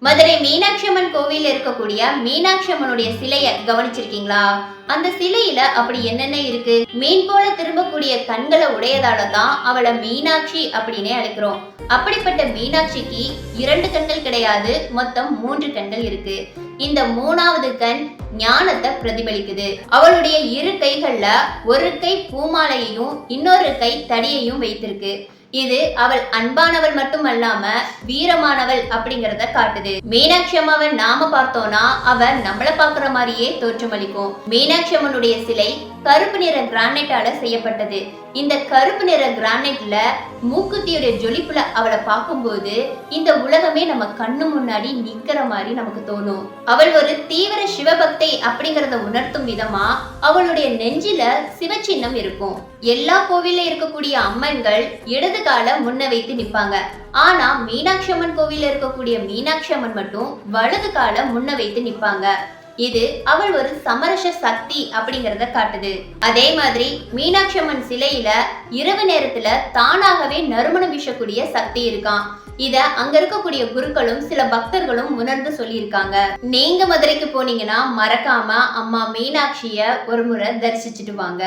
மதுரை மீனாட்சி அம்மன் கோவில்ல இருக்கக்கூடிய மீனாட்சி அம்மனுடைய சிலைய கவனிச்சிருக்கீங்களா? அந்த சிலையில அப்படி என்னென்ன இருக்கு? மீன் போல திரும்பக்கூடிய கண்களை உடையதால தான் அவளை மீனாட்சி அப்படின்னே அழைக்கிறோம். அப்படிப்பட்ட மீனாட்சிக்கு 2 கண்கள் கிடையாது, மொத்தம் 3 கண்கள் இருக்கு. இந்த 3வது கண் ஞானத்தை பிரதிபலிக்குது. அவளுடைய 2 கைகள்ல ஒரு கை பூமாலையையும் இன்னொரு கை தடியையும் வைத்திருக்கு. இது அவள் அன்பானவள் மட்டும் அல்லாம வீரமானவள் அப்படிங்கறத காட்டுது. மீனாட்சி அம்மாவை நாம பார்த்தோம்னா அவ நம்மள பாக்குற மாதிரியே தோற்றமளிக்கும். மீனாட்சி அம்மனுடைய சிலை கருப்பு நிற கிரானைட்டால செய்யப்பட்டது. இந்த கருப்பு நிற கிரானைட்ல மூக்குத்தியுடைய ஜொலிப்புல அவளை பார்க்கும்போது இந்த உலகமே நம்ம கண்ணு முன்னாடி நிக்கிற மாதிரி நமக்கு தோணும். அவள் ஒரு தீவிர சிவபக்தை அப்படிங்கறத உணர்த்தும் விதமா அவளுடைய நெஞ்சில சிவச்சின்னம் இருக்கும். எல்லா கோவில்ல இருக்கக்கூடிய அம்மன்கள் இடது கால முன்ன வைத்து நிப்பாங்க. ஆனா மீனாட்சி அம்மன் கோவில்ல இருக்கக்கூடிய மீனாட்சி அம்மன் மட்டும் வலது கால முன்ன வைத்து நிப்பாங்க. இது அவள் ஒரு சமரச சக்தி அப்படிங்கறத காட்டுது. அதே மாதிரி மீனாட்சி அம்மன் சிலையில இரவு நேரத்துல தானாகவே நறுமணம் வீசக்கூடிய சக்தி இருக்கான். இத அங்க இருக்கக்கூடிய குருக்களும் சில பக்தர்களும் உணர்ந்து சொல்லியிருக்காங்க. நீங்க மதுரைக்கு போனீங்கன்னா மறக்காம அம்மா மீனாட்சிய ஒரு முறை தரிசிச்சுட்டு வாங்க.